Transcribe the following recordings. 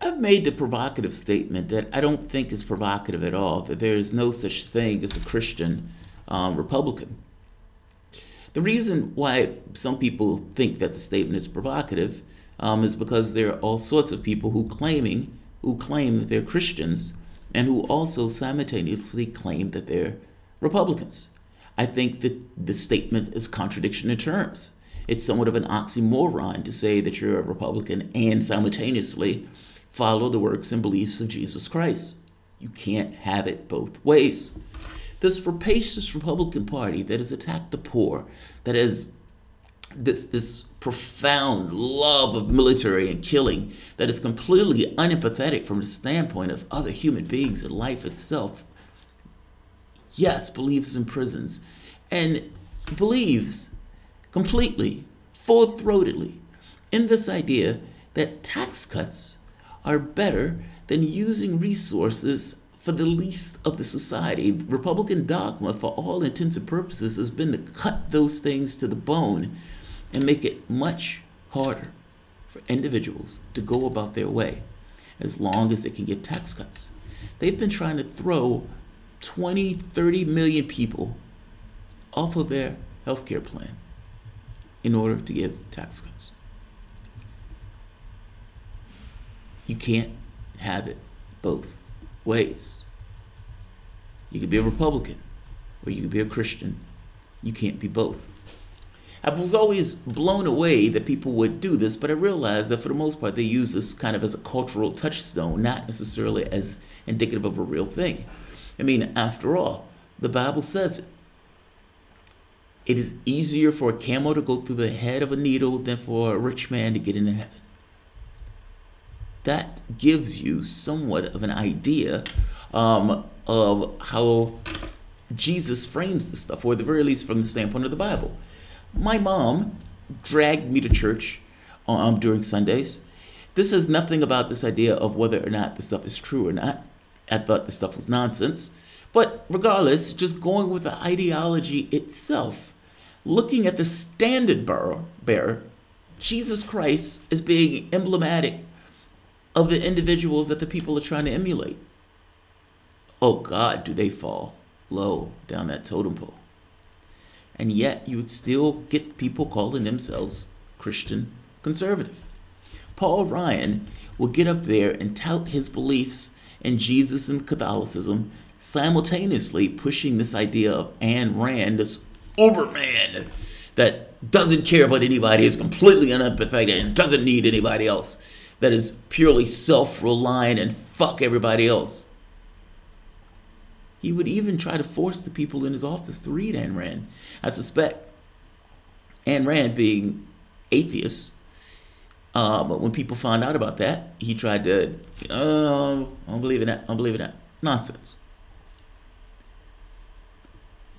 I've made the provocative statement that I don't think is provocative at all, that there is no such thing as a Christian Republican. The reason why some people think that the statement is provocative is because there are all sorts of people who claim that they're Christians and who also simultaneously claim that they're Republicans. I think that the statement is contradiction in terms. It's somewhat of an oxymoron to say that you're a Republican and simultaneously follow the works and beliefs of Jesus Christ. You can't have it both ways. This rapacious Republican Party that has attacked the poor, that has this profound love of military and killing, that is completely unempathetic from the standpoint of other human beings and life itself, yes, believes in prisons, and believes completely, full-throatedly, in this idea that tax cuts are better than using resources for the least of the society. Republican dogma, for all intents and purposes, has been to cut those things to the bone and make it much harder for individuals to go about their way as long as they can get tax cuts. They've been trying to throw 20, 30 million people off of their health care plan in order to give tax cuts. You can't have it both ways. You could be a Republican or you could be a Christian. You can't be both. I was always blown away that people would do this, but I realized that for the most part they use this kind of as a cultural touchstone, not necessarily as indicative of a real thing. I mean, after all, the Bible says it. It is easier for a camel to go through the head of a needle than for a rich man to get into heaven. That gives you somewhat of an idea of how Jesus frames this stuff, or at the very least from the standpoint of the Bible. My mom dragged me to church during Sundays. This has nothing about this idea of whether or not the stuff is true or not. I thought the stuff was nonsense. But regardless, just going with the ideology itself, looking at the standard bearer, Jesus Christ, as being emblematic of the individuals that the people are trying to emulate. Oh God, do they fall low down that totem pole. And yet you would still get people calling themselves Christian conservative. Paul Ryan will get up there and tout his beliefs in Jesus and Catholicism, simultaneously pushing this idea of Ayn Rand, this Uberman that doesn't care about anybody, is completely unempathetic and doesn't need anybody else, that is purely self-reliant and fuck everybody else. He would even try to force the people in his office to read Ayn Rand. I suspect Ayn Rand, being atheist, but when people found out about that, he tried to, I don't believe in that, I don't believe in that. Nonsense.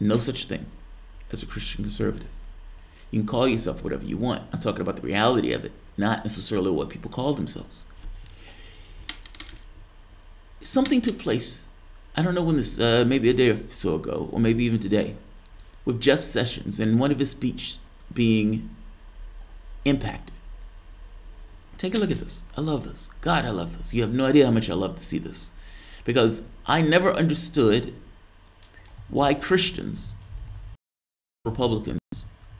No such thing as a Christian conservative. You can call yourself whatever you want. I'm talking about the reality of it, not necessarily what people call themselves. Something took place, I don't know when this, maybe a day or so ago, or maybe even today, with Jeff Sessions and one of his speech being impacted. Take a look at this. I love this. God, I love this. You have no idea how much I love to see this. Because I never understood why Christians, Republicans,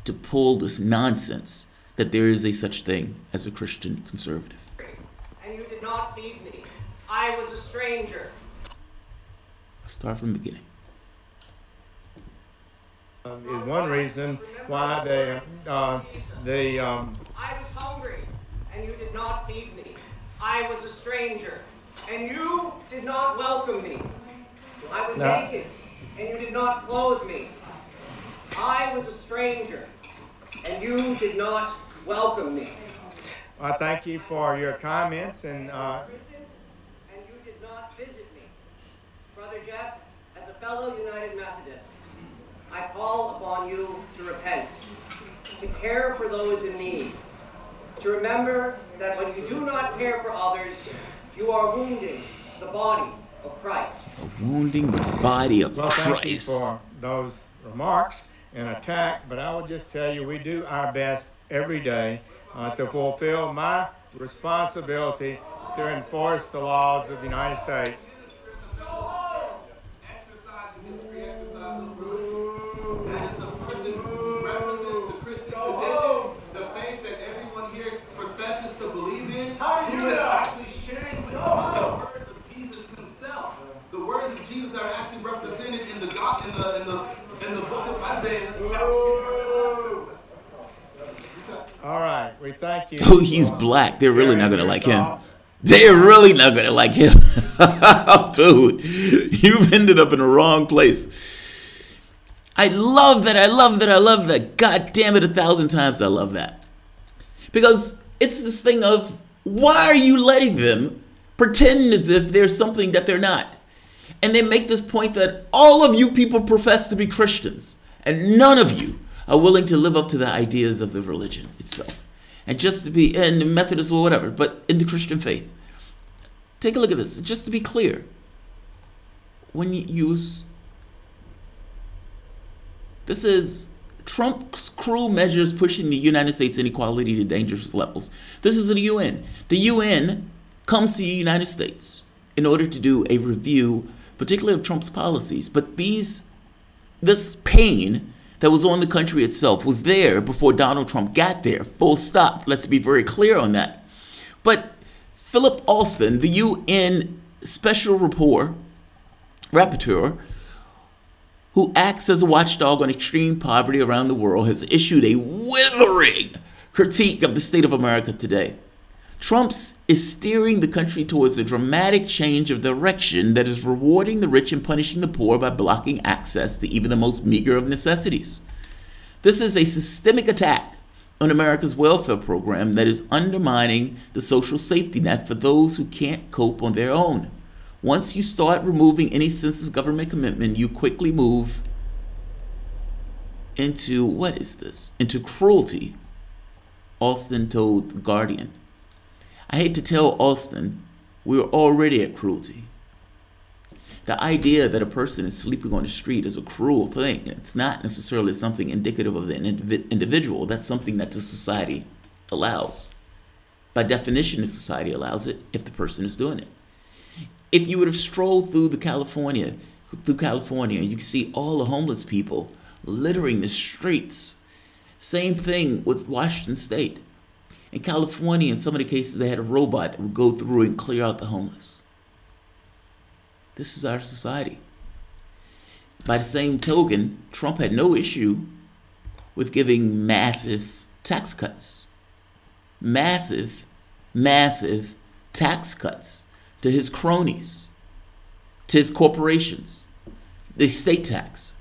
to pull this nonsense that there is a such thing as a Christian conservative. And you did not feed me. I was a stranger. I'll start from the beginning. Is one reason why I was hungry, and you did not feed me. I was a stranger, and you did not welcome me. I was naked, and you did not clothe me. I was a stranger, and you did not welcome me. I thank you for your comments and And you did not visit me. Brother Jeff, as a fellow United Methodist, I call upon you to repent, to care for those in need, to remember that when you do not care for others, you are wounding the body of Christ. Wounding the body of Christ. Thank you for those remarks and attack, but I will just tell you we do our best every day to fulfill my responsibility to enforce the laws of the United States. All right, we thank you. Oh, he's black. They're really not going to like him. They're really not going to like him. Dude, you've ended up in the wrong place. I love that. I love that. I love that. God damn it, 1,000 times I love that. Because it's this thing of, why are you letting them pretend as if there's something that they're not? And they make this point that all of you people profess to be Christians, and none of you are willing to live up to the ideas of the religion itself. And just to be in the Methodist or whatever, but in the Christian faith. Take a look at this. Just to be clear, when you use, this is Trump's cruel measures pushing the United States inequality to dangerous levels. This is the UN. The UN comes to the United States in order to do a review, particularly of Trump's policies. But this pain that was on the country itself was there before Donald Trump got there. Full stop. Let's be very clear on that. But Philip Alston, the UN Special Rapporteur, who acts as a watchdog on extreme poverty around the world, has issued a withering critique of the state of America today. Trump is steering the country towards a dramatic change of direction that is rewarding the rich and punishing the poor by blocking access to even the most meager of necessities. This is a systemic attack on America's welfare program that is undermining the social safety net for those who can't cope on their own. Once you start removing any sense of government commitment, you quickly move into, what is this? Into cruelty, Alston told The Guardian. I hate to tell Alston, we were already at cruelty. The idea that a person is sleeping on the street is a cruel thing. It's not necessarily something indicative of the individual. That's something that the society allows. By definition, the society allows it if the person is doing it. If you would have strolled through California, you can see all the homeless people littering the streets. Same thing with Washington State. In California, in some of the cases, they had a robot that would go through and clear out the homeless. This is our society. By the same token, Trump had no issue with giving massive tax cuts. Massive, massive tax cuts to his cronies, to his corporations, the estate tax.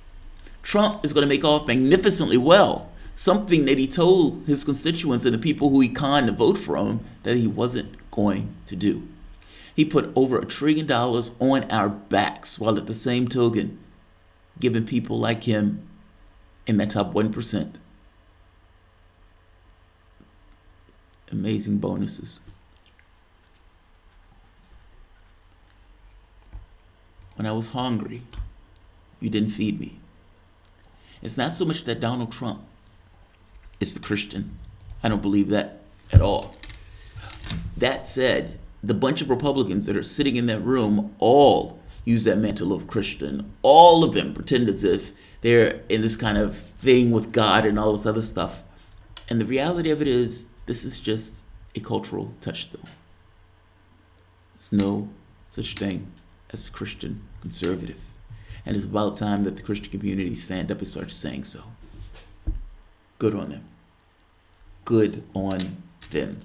Trump is going to make off magnificently well, something that he told his constituents and the people who he conned to vote for him that he wasn't going to do. He put over $1 trillion on our backs, while at the same token giving people like him in that top 1% amazing bonuses. When I was hungry, you didn't feed me. It's not so much that Donald Trump is the Christian. I don't believe that at all. That said, the bunch of Republicans that are sitting in that room all use that mantle of Christian. All of them pretend as if they're in this kind of thing with God and all this other stuff. And the reality of it is, this is just a cultural touchstone. There's no such thing as a Christian conservative. And it's about time that the Christian community stand up and start saying so. Good on them. Good on them.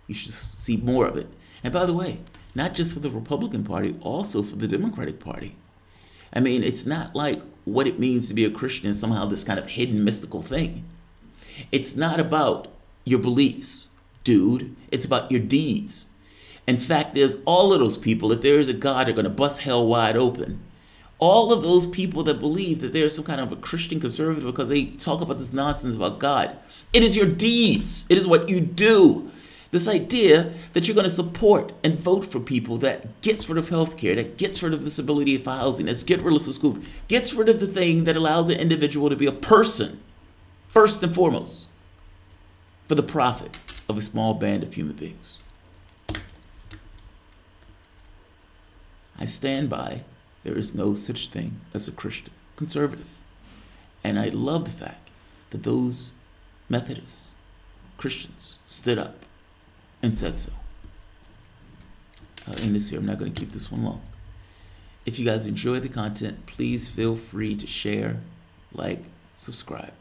You should see more of it. And by the way, not just for the Republican Party, also for the Democratic Party. I mean, it's not like what it means to be a Christian is somehow this kind of hidden mystical thing. It's not about your beliefs, dude. It's about your deeds. In fact, there's all of those people, if there is a God, are going to bust hell wide open. All of those people that believe that there's some kind of a Christian conservative because they talk about this nonsense about God. It is your deeds. It is what you do. This idea that you're going to support and vote for people that gets rid of healthcare, that gets rid of disability for housing, that gets rid of the schools, gets rid of the thing that allows an individual to be a person, first and foremost, for the profit of a small band of human beings. I stand by there is no such thing as a Christian conservative. And I love the fact that those Methodists, Christians, stood up and said so. I'll end this here. I'm not going to keep this one long. If you guys enjoy the content, please feel free to share, like, subscribe.